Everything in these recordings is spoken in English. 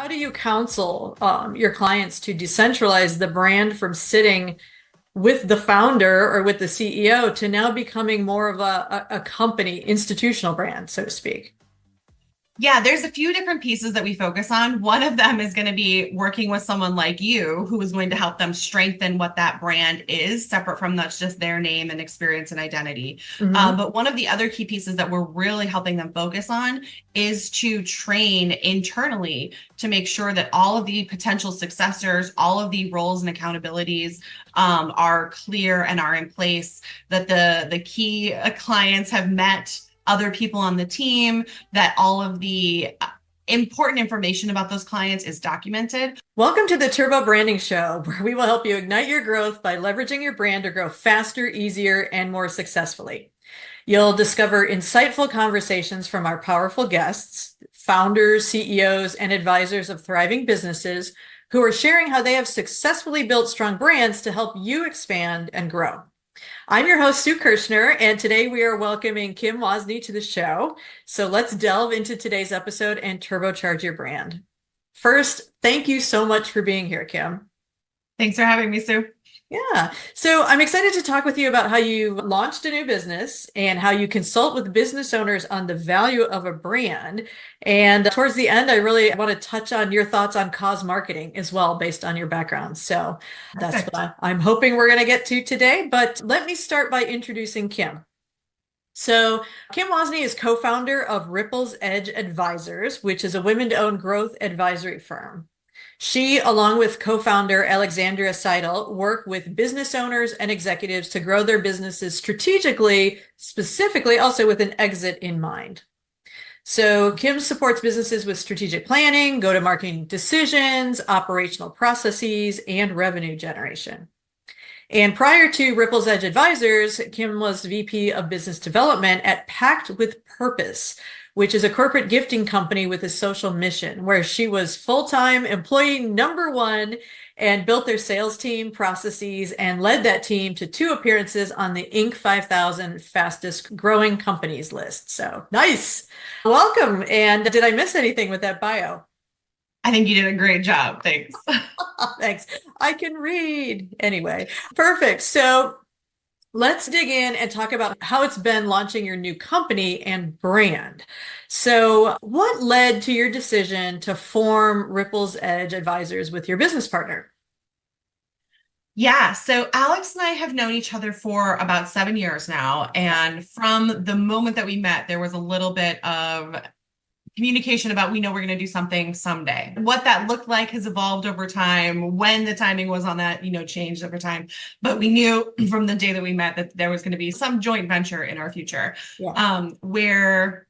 How do you counsel your clients to decentralize the brand from sitting with the founder or with the CEO to now becoming more of a company, institutional brand, so to speak? Yeah, there's a few different pieces that we focus on. One of them is going to be working with someone like you who is going to help them strengthen what that brand is, separate from that's just their name and experience and identity. Hmm. But one of the other key pieces that we're really helping them focus on is to train internally to make sure that all of the potential successors, all of the roles and accountabilities are clear and are in place, that the key clients have met other people on the team, that all of the important information about those clients is documented. Welcome to the Turbo Branding Show, where we will help you ignite your growth by leveraging your brand to grow faster, easier, and more successfully. You'll discover insightful conversations from our powerful guests, founders, CEOs, and advisors of thriving businesses who are sharing how they have successfully built strong brands to help you expand and grow. I'm your host, Sue Kirshner, and today we are welcoming Kim Wasney to the show. So let's delve into today's episode and turbocharge your brand. First, thank you so much for being here, Kim. Thanks for having me, Sue. Yeah. So I'm excited to talk with you about how you launched a new business and how you consult with business owners on the value of a brand. And towards the end, I really want to touch on your thoughts on cause marketing as well, based on your background. So that's Perfect. what I'm hoping we're going to get to today. But let me start by introducing Kim. So, Kim Wasney is co-founder of Ripple's Edge Advisors, which is a women-owned growth advisory firm. She, along with co-founder Alexandria Seydel, work with business owners and executives to grow their businesses strategically, specifically also with an exit in mind. So Kim supports businesses with strategic planning, go-to-market decisions, operational processes, and revenue generation. And prior to Ripple's Edge Advisors, Kim was VP of Business Development at Packed with Purpose, which is a corporate gifting company with a social mission, where she was full-time employee number one and built their sales team, processes, and led that team to 2 appearances on the Inc. 5000 fastest growing companies list. So nice. Welcome. And did I miss anything with that bio? I think you did a great job. Thanks. Thanks. I can read. Anyway, perfect. So let's dig in and talk about how it's been launching your new company and brand. So, what led to your decision to form Ripple's Edge Advisors with your business partner? Yeah, so Alex and I have known each other for about 7 years now. And from the moment that we met, there was a little bit of communication about we know we're going to do something someday. What that looked like has evolved over time. When the timing was on that, changed over time. But we knew from the day that we met that there was going to be some joint venture in our future, Yeah. where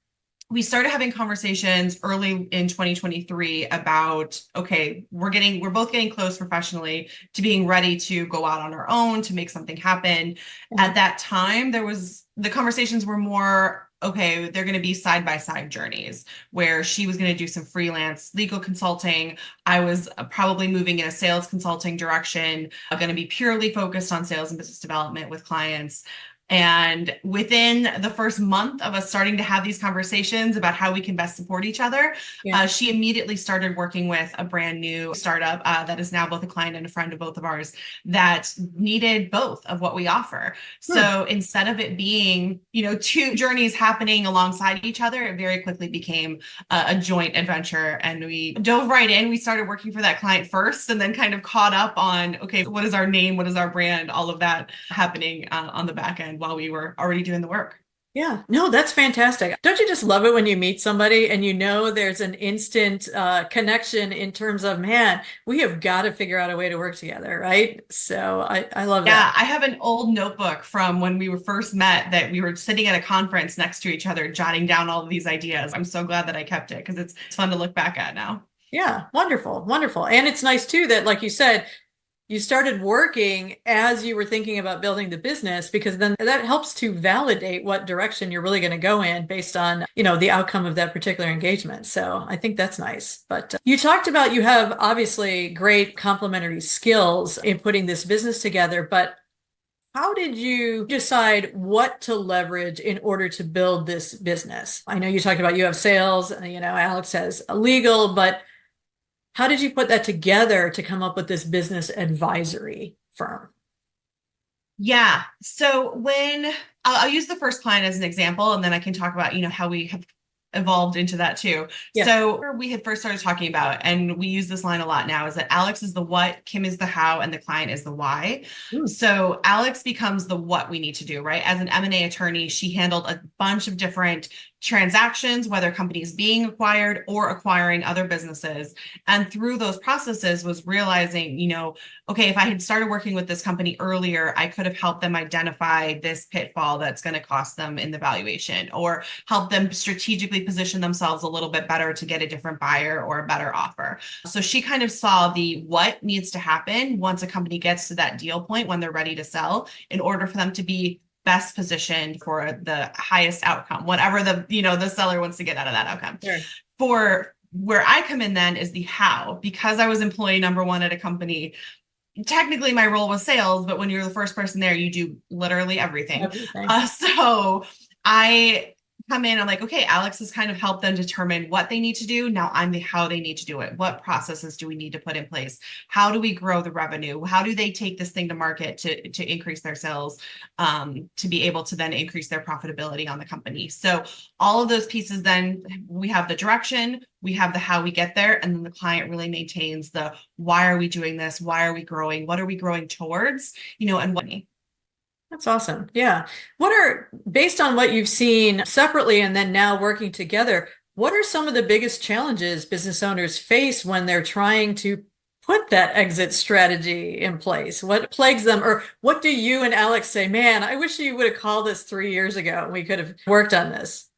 we started having conversations early in 2023 about, okay, we're both getting close professionally to being ready to go out on our own, to make something happen. At that time, the conversations were more, okay, they're going to be side by side journeys where she was going to do some freelance legal consulting. I was probably moving in a sales consulting direction, going to be purely focused on sales and business development with clients. And within the first month of us starting to have these conversations about how we can best support each other, Yeah. she immediately started working with a brand new startup that is now both a client and a friend of both of ours that needed both of what we offer. So instead of it being, 2 journeys happening alongside each other, it very quickly became a joint adventure. And we dove right in. We started working for that client first and then kind of caught up on, okay, what is our name? What is our brand? All of that happening on the back end while we were already doing the work. Yeah, no, that's fantastic. Don't you just love it when you meet somebody and there's an instant connection in terms of, man, we have got to figure out a way to work together, right? So I love that. Yeah, I have an old notebook from when we were first met that we were sitting at a conference next to each other, jotting down all of these ideas. I'm so glad that I kept it because it's fun to look back at now. Yeah, wonderful, wonderful. And it's nice too that, like you said, you started working as you were thinking about building the business, because then that helps to validate what direction you're really going to go in based on, the outcome of that particular engagement. So I think that's nice. But you talked about you have obviously great complementary skills in putting this business together, but how did you decide what to leverage in order to build this business? I know you talked about you have sales, Alex has a legal, but how did you put that together to come up with this business advisory firm? Yeah. So when I'll use the first client as an example, and then I can talk about, how we have evolved into that too. Yeah. So we had first started talking about, and we use this line a lot now, is that Alex is the what, Kim is the how, and the client is the why. Mm. So Alex becomes the what we need to do, right? As an M&A attorney, she handled a bunch of different transactions, whether companies being acquired or acquiring other businesses. And through those processes was realizing, okay, if I had started working with this company earlier, I could have helped them identify this pitfall that's going to cost them in the valuation, or help them strategically position themselves a little bit better to get a different buyer or a better offer. So she kind of saw the what needs to happen once a company gets to that deal point when they're ready to sell, in order for them to be best positioned for the highest outcome, whatever the seller wants to get out of that outcome. Sure. For where I come in then is the how. Because I was employee number one at a company, technically my role was sales, but when you're the first person there, you do literally everything. Everything. So I come in, I'm like, okay, Alex has kind of helped them determine what they need to do. Now I'm the how they need to do it. What processes do we need to put in place? How do we grow the revenue? How do they take this thing to market to increase their sales, to be able to then increase their profitability on the company? So all of those pieces, then we have the direction, we have the how we get there, and then the client really maintains the why are we doing this? Why are we growing? What are we growing towards? And what. That's awesome. Yeah. Based on what you've seen separately and then now working together, what are some of the biggest challenges business owners face when they're trying to put that exit strategy in place? What plagues them, or what do you and Alex say, man, I wish you would have called us 3 years ago and we could have worked on this?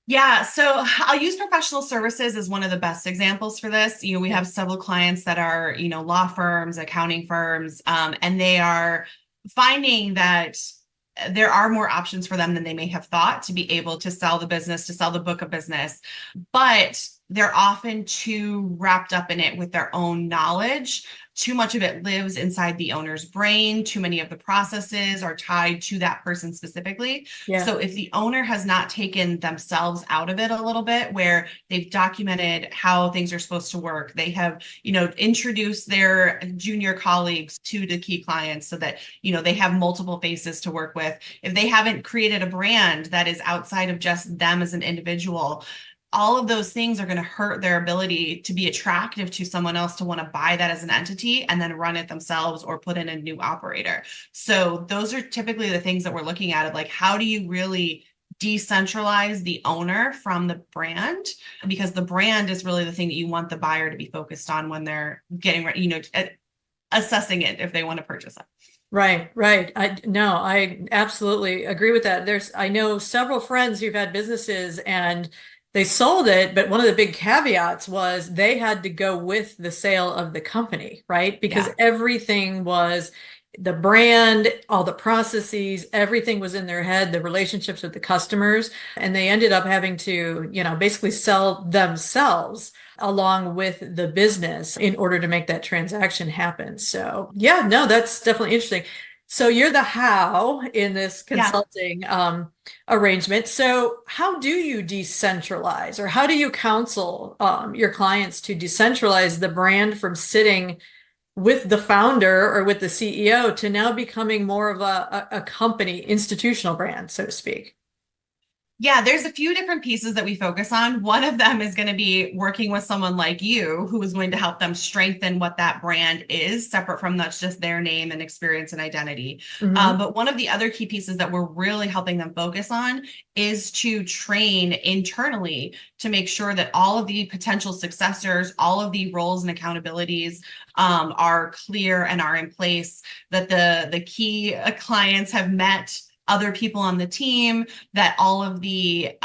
Yeah, so I'll use professional services as one of the best examples for this. We have several clients that are, law firms, accounting firms, and they are finding that there are more options for them than they may have thought to be able to sell the business, to sell the book of business. But they're often too wrapped up in it with their own knowledge. Too much of it lives inside the owner's brain. Too many of the processes are tied to that person specifically. Yeah. So if the owner has not taken themselves out of it a little bit, where they've documented how things are supposed to work, they have, introduced their junior colleagues to the key clients so that, they have multiple faces to work with. If they haven't created a brand that is outside of just them as an individual, all of those things are going to hurt their ability to be attractive to someone else to want to buy that as an entity and then run it themselves or put in a new operator. So those are typically the things that we're looking at, of like, how do you really decentralize the owner from the brand? Because the brand is really the thing that you want the buyer to be focused on when they're getting ready, assessing it if they want to purchase it. Right, right. I absolutely agree with that. I know several friends who've had businesses and they sold it, but one of the big caveats was they had to go with the sale of the company, right? Because Yeah. everything was the brand, all the processes, everything was in their head, the relationships with the customers, and they ended up having to, basically sell themselves along with the business in order to make that transaction happen. So, yeah, no, that's definitely interesting. So you're the how in this Yeah. consulting arrangement. So how do you decentralize, or how do you counsel your clients to decentralize the brand from sitting with the founder or with the CEO to now becoming more of a company, institutional brand, so to speak? Yeah, there's a few different pieces that we focus on. One of them is going to be working with someone like you who is going to help them strengthen what that brand is, separate from that's just their name and experience and identity. Mm-hmm. But one of the other key pieces that we're really helping them focus on is to train internally to make sure that all of the potential successors, all of the roles and accountabilities are clear and are in place, that the key clients have met other people on the team, that all of the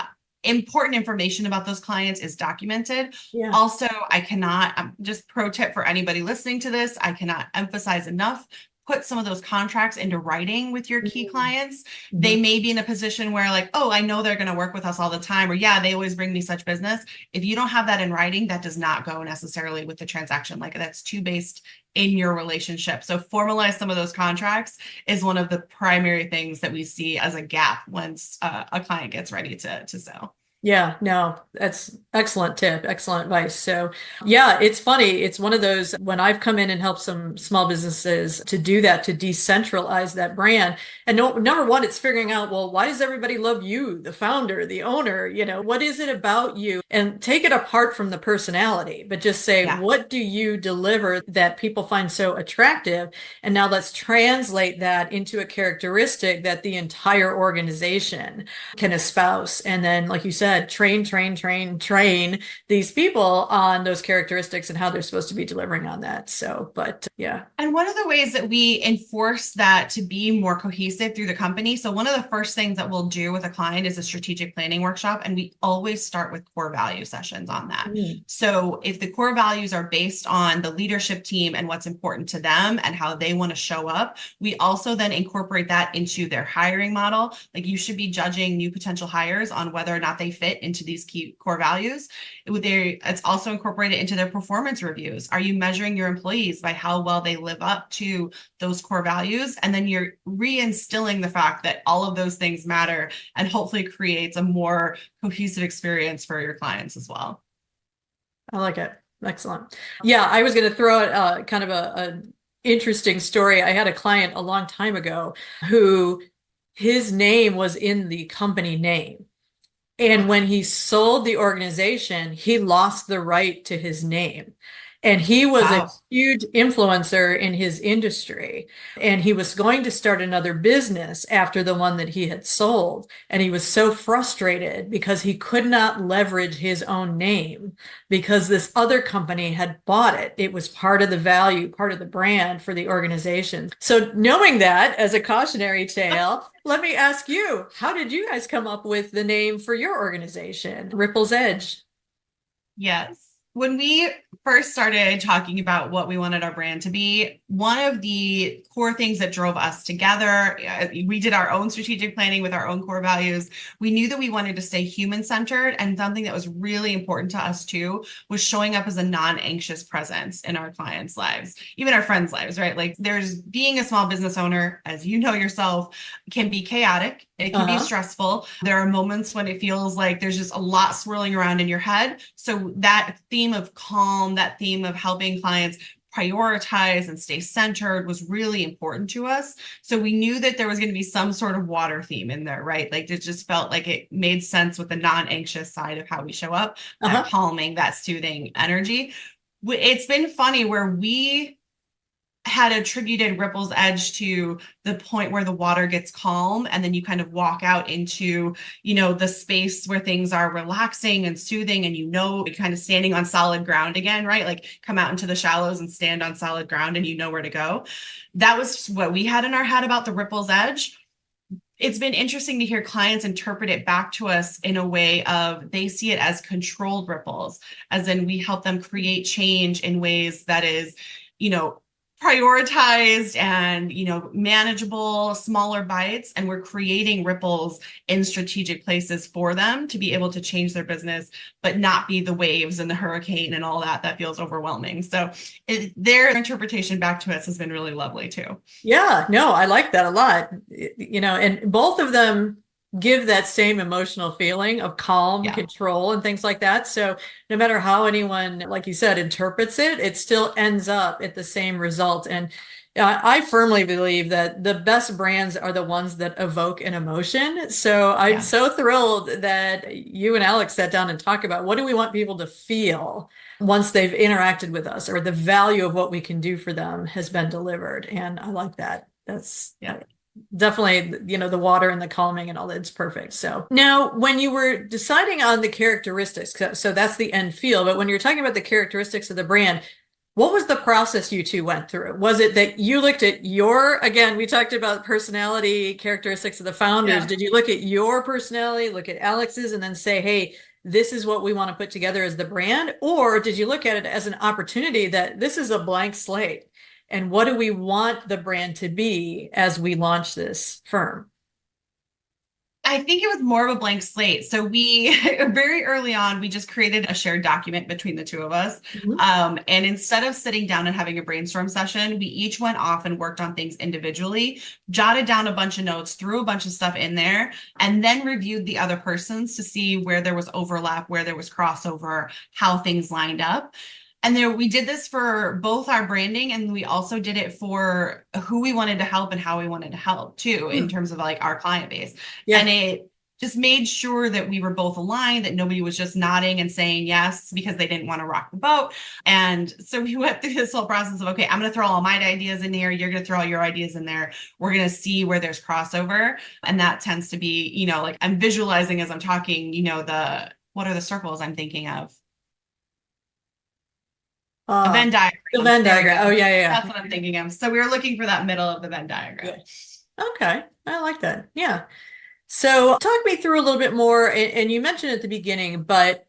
important information about those clients is documented. Yeah. Also, I cannot, just pro tip for anybody listening to this, I cannot emphasize enough, put some of those contracts into writing with your key clients. Mm-hmm. They may be in a position where like, oh, I know they're going to work with us all the time, or yeah, they always bring me such business. If you don't have that in writing, that does not go necessarily with the transaction. Like, that's too based in your relationship. So formalize some of those contracts is one of the primary things that we see as a gap once a client gets ready to sell. Yeah, no, that's excellent tip, excellent advice. So, yeah, it's funny. It's one of those when I've come in and helped some small businesses to do that, to decentralize that brand. And no, number one, it's figuring out, well, why does everybody love you, the founder, the owner? What is it about you? And take it apart from the personality, but just say, Yeah. what do you deliver that people find so attractive? And now let's translate that into a characteristic that the entire organization can espouse. And then, like you said, train these people on those characteristics and how they're supposed to be delivering on that. So, but yeah. And one of the ways that we enforce that to be more cohesive through the company. So, one of the first things that we'll do with a client is a strategic planning workshop. And we always start with core value sessions on that. Mm. So, if the core values are based on the leadership team and what's important to them and how they want to show up, we also then incorporate that into their hiring model. Like, you should be judging new potential hires on whether or not they fit into these key core values. It's also incorporated into their performance reviews. Are you measuring your employees by how well they live up to those core values? And then you're reinstilling the fact that all of those things matter and hopefully creates a more cohesive experience for your clients as well. I like it. Excellent. Yeah, I was going to throw out kind of a interesting story. I had a client a long time ago who his name was in the company name. And when he sold the organization, he lost the right to his name. And he was a Wow. huge influencer in his industry. And he was going to start another business after the one that he had sold. And he was so frustrated because he could not leverage his own name because this other company had bought it. It was part of the value, part of the brand for the organization. So, knowing that as a cautionary tale, let me ask you, how did you guys come up with the name for your organization, Ripple's Edge? Yes. When we first started talking about what we wanted our brand to be, one of the core things that drove us together, we did our own strategic planning with our own core values. We knew that we wanted to stay human-centered, and something that was really important to us too was showing up as a non-anxious presence in our clients' lives, even our friends' lives, right? Like, there's being a small business owner, as you know yourself, can be chaotic. It can be Uh-huh. stressful. There are moments when it feels like there's just a lot swirling around in your head. So that theme of calm, that theme of helping clients prioritize and stay centered was really important to us. So we knew that there was going to be some sort of water theme in there, right? Like, it just felt like it made sense with the non-anxious side of how we show up, that Uh-huh. calming, that soothing energy. It's been funny where we had attributed Ripple's Edge to the point where the water gets calm, and then you kind of walk out into, the space where things are relaxing and soothing, and you're kind of standing on solid ground again, right? Like, come out into the shallows and stand on solid ground and you know where to go. That was what we had in our head about the Ripple's Edge. It's been interesting to hear clients interpret it back to us in a way of they see it as controlled ripples, as in we help them create change in ways that is, you know, prioritized and, manageable, smaller bites. And we're creating ripples in strategic places for them to be able to change their business, but not be the waves and the hurricane and all that feels overwhelming. So their interpretation back to us has been really lovely too. Yeah, no, I like that a lot. And both of them give that same emotional feeling of calm, Yeah. control, and things like that. So no matter how anyone, like you said, interprets it, it still ends up at the same result. And I firmly believe that the best brands are the ones that evoke an emotion. So I'm Yeah. so thrilled that you and Alex sat down and talked about what do we want people to feel once they've interacted with us or the value of what we can do for them has been delivered. And I like that. That's Yeah. definitely, the water and the calming and all that. It's perfect. So now when you were deciding on the characteristics, so that's the end feel, but when you're talking about the characteristics of the brand, what was the process you two went through? Was it that you looked at again, we talked about personality characteristics of the founders. Yeah. Did you look at your personality, look at Alex's, and then say, hey, this is what we want to put together as the brand? Or did you look at it as an opportunity that this is a blank slate? And what do we want the brand to be as we launch this firm? I think it was more of a blank slate. So we very early on, we just created a shared document between the two of us. Mhm. And instead of sitting down and having a brainstorm session, we each went off and worked on things individually, jotted down a bunch of notes, threw a bunch of stuff in there, and then reviewed the other person's to see where there was overlap, where there was crossover, how things lined up. And there, we did this for both our branding, and we also did it for who we wanted to help and how we wanted to help too, in Hmm. terms of like our client base. And Yeah. it just made sure that we were both aligned, that nobody was just nodding and saying yes because they didn't want to rock the boat. And so we went through this whole process of, okay, I'm going to throw all my ideas in there. You're going to throw all your ideas in there. We're going to see where there's crossover. And that tends to be, like I'm visualizing as I'm talking, what are the circles I'm thinking of? A Uh, Venn the diagram. Venn There we diagram. Oh, go. yeah, yeah, That's what I'm thinking of. So we were looking for that middle of the Venn yeah. diagram. Okay. I like that. Yeah. So talk me through a little bit more, and you mentioned at the beginning, but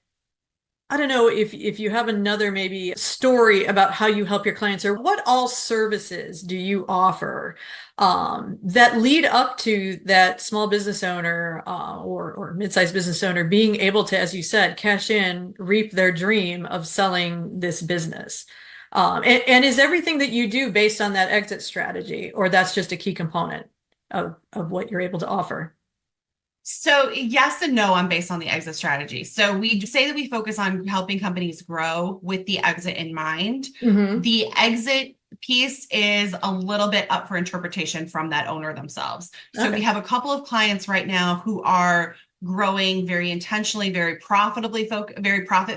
I don't know if you have another maybe story about how you help your clients or what all services do you offer that lead up to that small business owner or mid-sized business owner being able to, as you said, cash in, reap their dream of selling this business. And is everything that you do based on that exit strategy, or that's just a key component of what you're able to offer? So yes and no, I'm based on the exit strategy. So we say that we focus on helping companies grow with the exit in mind. Hmm. The exit piece is a little bit up for interpretation from that owner themselves. So we Okay. have a couple of clients right now who are growing very intentionally, very profit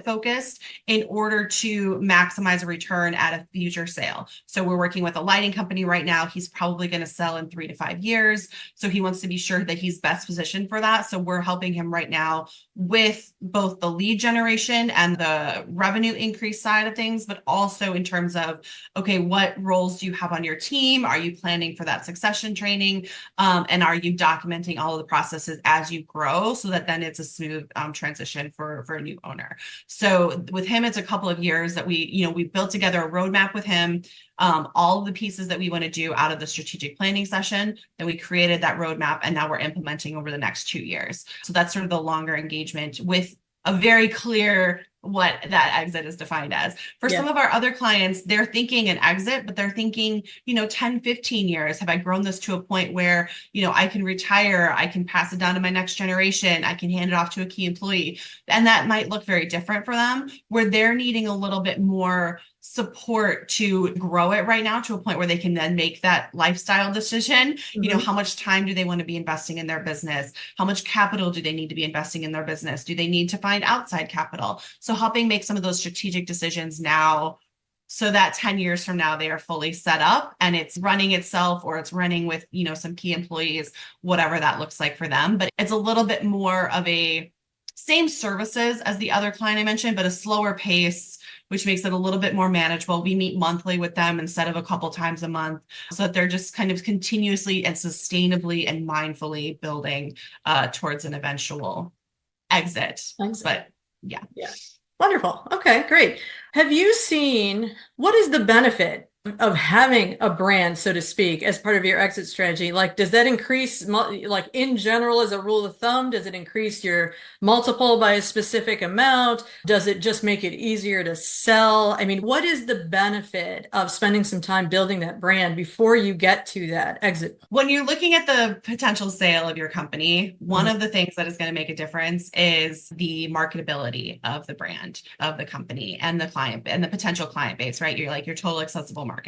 focused in order to maximize a return at a future sale. So we're working with a lighting company right now. He's probably going to sell in 3 to 5 years. So he wants to be sure that he's best positioned for that. So we're helping him right now with both the lead generation and the revenue increase side of things, but also in terms of, okay, what roles do you have on your team? Are you planning for that succession training? And are you documenting all of the processes as you grow so that then it's a smooth transition for a new owner? So with him, it's a couple of years that we built together a roadmap with him, all of the pieces that we want to do out of the strategic planning session. Then we created that roadmap, and now we're implementing over the next 2 years. So that's sort of the longer engagement with a very clear what that exit is defined as. For Yeah. some of our other clients, they're thinking an exit, but they're thinking, 10, 15 years. Have I grown this to a point where, I can retire, I can pass it down to my next generation, I can hand it off to a key employee. And that might look very different for them, where they're needing a little bit more support to grow it right now to a point where they can then make that lifestyle decision. Hmm. How much time do they want to be investing in their business? How much capital do they need to be investing in their business? Do they need to find outside capital? So helping make some of those strategic decisions now so that 10 years from now they are fully set up and it's running itself, or it's running with, some key employees, whatever that looks like for them. But it's a little bit more of a same services as the other client I mentioned, but a slower pace, which makes it a little bit more manageable. We meet monthly with them instead of a couple times a month, so that they're just kind of continuously and sustainably and mindfully building towards an eventual exit. Exit. But yeah. Yeah. Wonderful. Okay, great. Have you seen what is the benefit of having a brand, so to speak, as part of your exit strategy? Like, does that increase, like in general, as a rule of thumb, does it increase your multiple by a specific amount? Does it just make it easier to sell? I mean, what is the benefit of spending some time building that brand before you get to that exit? When you're looking at the potential sale of your company, one Mhm. of the things that is going to make a difference is the marketability of the brand, of the company, and the client and the potential client base, right? You're like your total accessible market.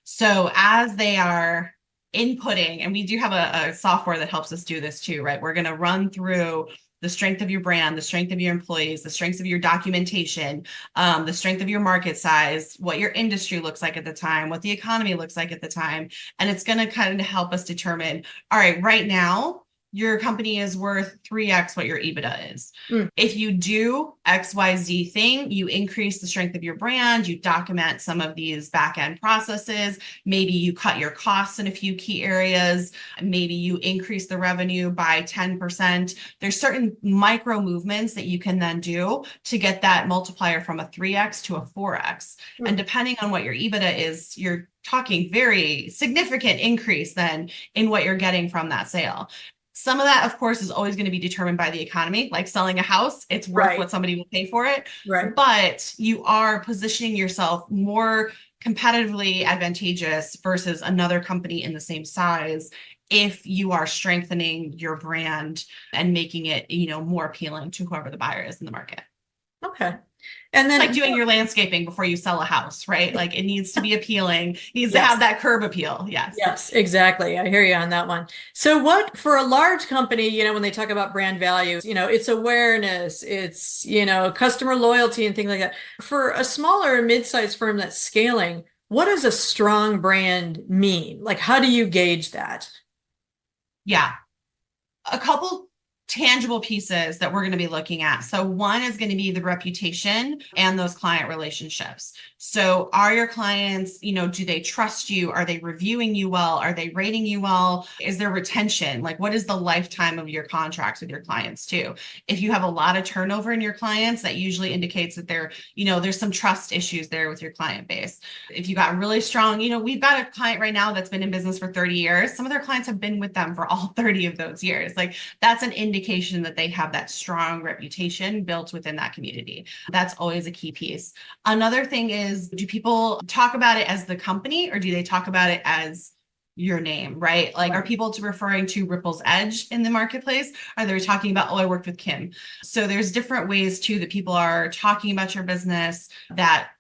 So as they are inputting, and we do have a software that helps us do this too, right? We're going to run through the strength of your brand, the strength of your employees, the strengths of your documentation, the strength of your market size, what your industry looks like at the time, what the economy looks like at the time. And it's going to kind of help us determine, all right, right now, your company is worth 3x what your EBITDA is. Mm. If you do XYZ thing, you increase the strength of your brand, you document some of these back end processes, maybe you cut your costs in a few key areas, maybe you increase the revenue by 10%. There's certain micro movements that you can then do to get that multiplier from a 3x to a 4x. And Mm. depending on what your EBITDA is, you're talking very significant increase then in what you're getting from that sale. Some of that, of course, is always going to be determined by the economy. Like selling a house, it's worth Right. what somebody will pay for it. Right. But you are positioning yourself more competitively advantageous versus another company in the same size if you are strengthening your brand and making it, more appealing to whoever the buyer is in the market. Okay. And It's like then, doing your landscaping before you sell a house, right? Like it needs to be appealing, needs to have yes. that curb appeal. Yes. Yes, exactly. I hear you on that one. So what for a large company, when they talk about brand values, it's awareness, it's, customer loyalty and things like that. For a smaller mid-sized firm that's scaling, what does a strong brand mean? Like, how do you gauge that? Yeah. A couple tangible pieces that we're going to be looking at. So one is going to be the reputation and those client relationships. So are your clients, do they trust you? Are they reviewing you well? Are they rating you well? Is there retention? Like what is the lifetime of your contracts with your clients too? If you have a lot of turnover in your clients, that usually indicates that there's some trust issues there with your client base. If you got really strong, we've got a client right now that's been in business for 30 years. Some of their clients have been with them for all 30 of those years. Like that's an indication that they have that strong reputation built within that community. That's always a key piece. Another thing is, do people talk about it as the company or do they talk about it as your name, right? Like, are people referring to Ripple's Edge in the marketplace? Are they talking about, oh, I worked with Kim? So there's different ways too that people are talking about your business, that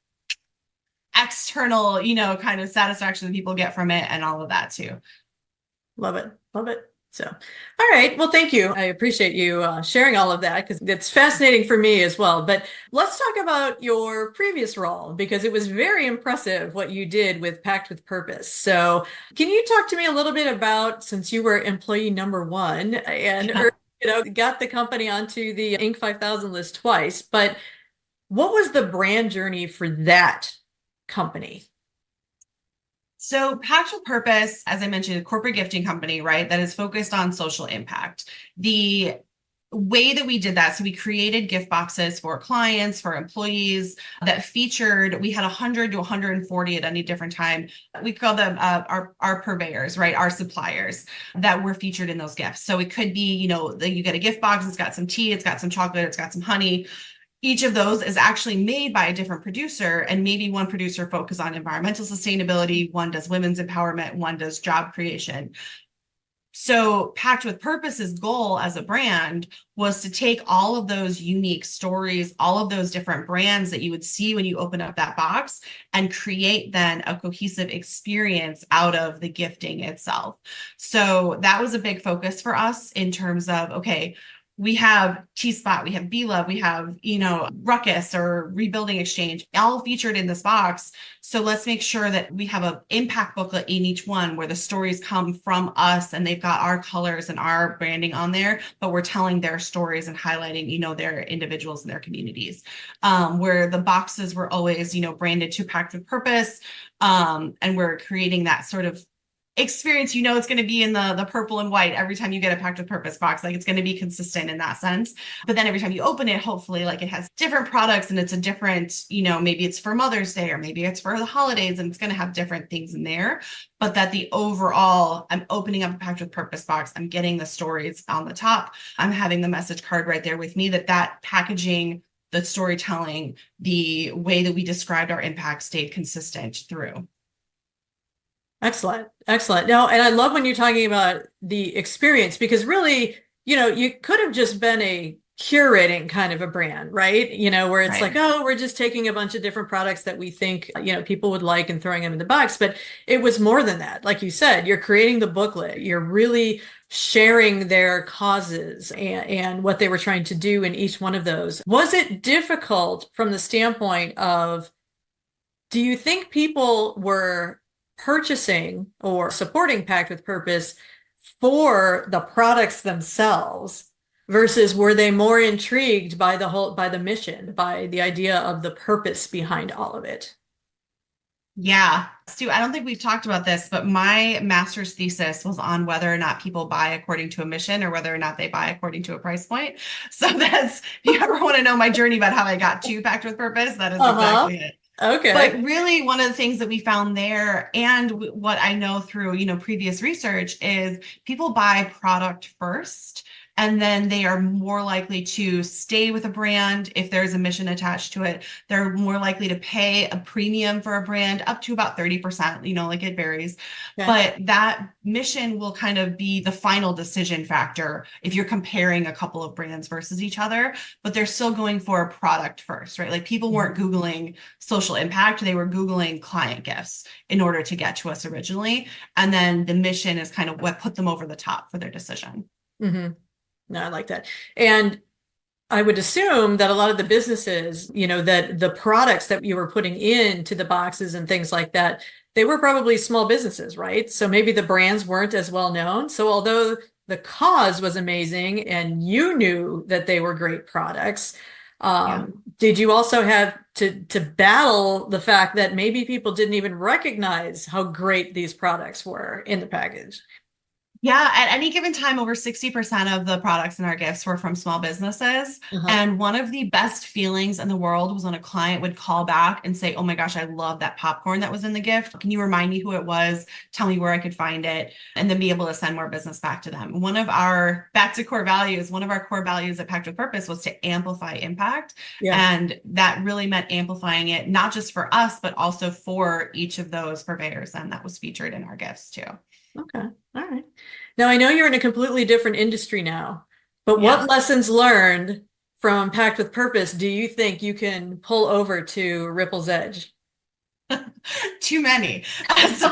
external, kind of satisfaction that people get from it and all of that too. Love it. Love it. So, all right. Well, thank you. I appreciate you sharing all of that because it's fascinating for me as well. But let's talk about your previous role because it was very impressive what you did with Pact with Purpose. So, can you talk to me a little bit about since you were employee number one and got the company onto the Inc. 5000 list twice, but what was the brand journey for that company? So Pact with Purpose, as I mentioned, a corporate gifting company, right, that is focused on social impact. The way that we did that, so we created gift boxes for clients, for employees that featured, we had 100 to 140 at any different time. We call them our purveyors, right, our suppliers that were featured in those gifts. So it could be, you get a gift box, it's got some tea, it's got some chocolate, it's got some honey. Each of those is actually made by a different producer, and maybe one producer focuses on environmental sustainability, one does women's empowerment, one does job creation. So Pact with Purpose's goal as a brand was to take all of those unique stories, all of those different brands that you would see when you open up that box and create then a cohesive experience out of the gifting itself. So that was a big focus for us in terms of, okay, we have T-Spot, we have B-Love, we have, Ruckus or Rebuilding Exchange, all featured in this box. So let's make sure that we have an impact booklet in each one where the stories come from us and they've got our colors and our branding on there, but we're telling their stories and highlighting, their individuals and their communities. Where the boxes were always, branded to Pact with Purpose. And we're creating that sort of experience, it's going to be in the purple and white every time you get a Pact with Purpose box. Like it's going to be consistent in that sense. But then every time you open it, hopefully like it has different products and it's a different, maybe it's for Mother's Day or maybe it's for the holidays and it's going to have different things in there. But that the overall, I'm opening up a Pact with Purpose box. I'm getting the stories on the top. I'm having the message card right there with me, that packaging, the storytelling, the way that we described our impact stayed consistent through. Excellent. Excellent. No, and I love when you're talking about the experience because really, you could have just been a curating kind of a brand, right? Where it's like, oh, we're just taking a bunch of different products that we think, people would like and throwing them in the box. But it was more than that. Like you said, you're creating the booklet. You're really sharing their causes and what they were trying to do in each one of those. Was it difficult from the standpoint of, do you think people were purchasing or supporting Pact with Purpose for the products themselves versus were they more intrigued by the mission, by the idea of the purpose behind all of it? Yeah. Stu, I don't think we've talked about this, but my master's thesis was on whether or not people buy according to a mission or whether or not they buy according to a price point. So if you ever want to know my journey about how I got to Pact with Purpose, that is exactly it. Okay. But really, one of the things that we found there, and what I know through, previous research, is people buy product first, and then they are more likely to stay with a brand if there's a mission attached to it. They're more likely to pay a premium for a brand up to about 30%, like it varies. Okay. But that mission will kind of be the final decision factor if you're comparing a couple of brands versus each other, but they're still going for a product first, right? Like people weren't Googling social impact, they were Googling client gifts in order to get to us originally. And then the mission is kind of what put them over the top for their decision. Mm-hmm. No, I like that. And I would assume that a lot of the businesses, that the products that you were putting into the boxes and things like that, they were probably small businesses, right? So maybe the brands weren't as well known. So although the cause was amazing and you knew that they were great products, Yeah. did you also have to battle the fact that maybe people didn't even recognize how great these products were in the package? Yeah, at any given time, over 60% of the products in our gifts were from small businesses. Uh-huh. And one of the best feelings in the world was when a client would call back and say, "Oh my gosh, I love that popcorn that was in the gift. Can you remind me who it was? Tell me where I could find it," and then be able to send more business back to them. Back to core values, one of our core values at Pact with Purpose was to amplify impact. Yeah. And that really meant amplifying it, not just for us, but also for each of those purveyors. And that was featured in our gifts too. Okay. All right. Now I know you're in a completely different industry now, but what Yeah. lessons learned from Pact with Purpose do you think you can pull over to Ripple's Edge? Too many. So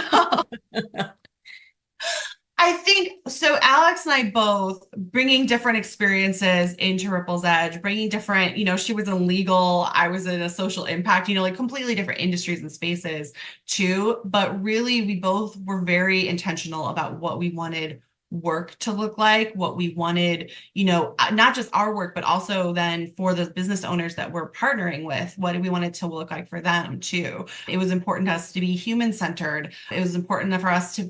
I think so. Alex and I both bringing different experiences into Ripple's Edge, bringing different, she was in legal, I was in a social impact, like completely different industries and spaces too. But really, we both were very intentional about what we wanted work to look like, what we wanted, not just our work, but also then for the business owners that we're partnering with, what we wanted to look like for them too. It was important to us to be human centered. It was important for us to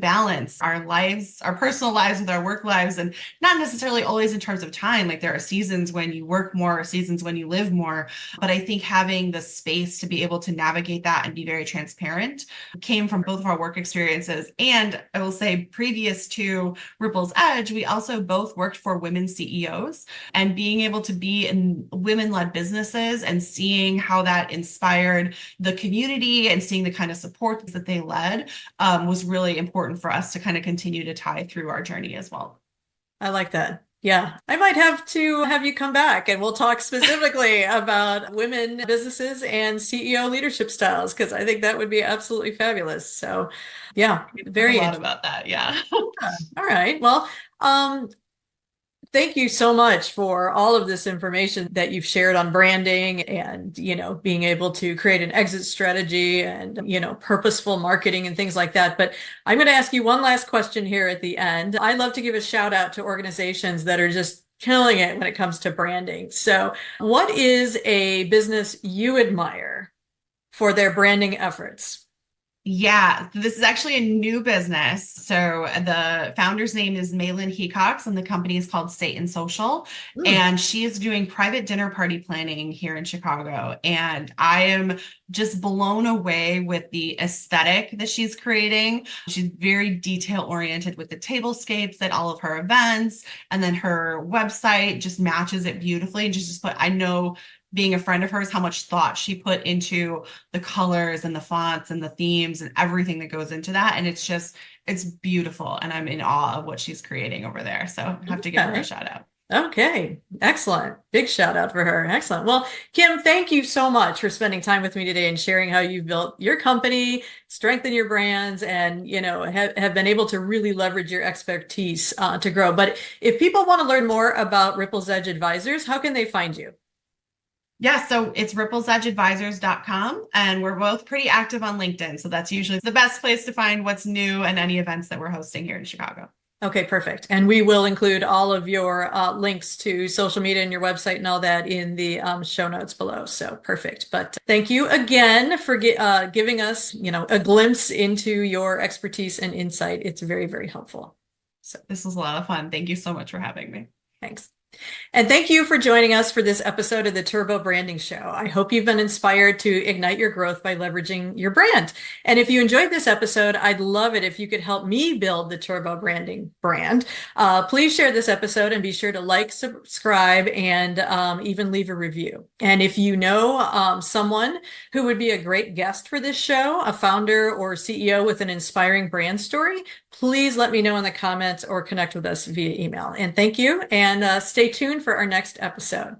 balance our lives, our personal lives with our work lives, and not necessarily always in terms of time. Like there are seasons when you work more, seasons when you live more. But I think having the space to be able to navigate that and be very transparent came from both of our work experiences. And I will say, previous to Ripple's Edge, we also both worked for women CEOs, and being able to be in women-led businesses and seeing how that inspired the community and seeing the kind of support that they led was really important for us to kind of continue to tie through our journey as well. I like that. Yeah, I might have to have you come back and we'll talk specifically about women businesses and CEO leadership styles because I think that would be absolutely fabulous. So, yeah, We talk a very lot interesting. about that. Yeah. All right. Well, thank you so much for all of this information that you've shared on branding and, being able to create an exit strategy and, purposeful marketing and things like that. But I'm going to ask you one last question here at the end. I love to give a shout out to organizations that are just killing it when it comes to branding. So, what is a business you admire for their branding efforts? Yeah, this is actually a new business. So the founder's name is Malin Hecox, and the company is called Satan Social. Hmm. And she is doing private dinner party planning here in Chicago. And I am just blown away with the aesthetic that she's creating. She's very detail oriented with the tablescapes at all of her events. And then her website just matches it beautifully. And just put, I know, being a friend of hers, how much thought she put into the colors and the fonts and the themes and everything that goes into that. And it's beautiful. And I'm in awe of what she's creating over there. So I have to give her a Okay. shout out. Okay, excellent. Big shout out for her. Excellent. Well, Kim, thank you so much for spending time with me today and sharing how you've built your company, strengthen your brands, and have been able to really leverage your expertise to grow. But if people want to learn more about Ripple's Edge Advisors, how can they find you? Yeah, so it's ripplesedgeadvisors.com, and we're both pretty active on LinkedIn. So that's usually the best place to find what's new and any events that we're hosting here in Chicago. Okay, perfect. And we will include all of your links to social media and your website and all that in the show notes below. So perfect. But thank you again for giving us, a glimpse into your expertise and insight. It's very, very helpful. So This was a lot of fun. Thank you so much for having me. thanks. And thank you for joining us for this episode of the Turbo Branding Show. I hope you've been inspired to ignite your growth by leveraging your brand. And if you enjoyed this episode, I'd love it if you could help me build the Turbo Branding brand. Please share this episode and be sure to like, subscribe, and even leave a review. And if you know someone who would be a great guest for this show, a founder or CEO with an inspiring brand story, please let me know in the comments or connect with us via email. And thank you, and stay tuned for our next episode.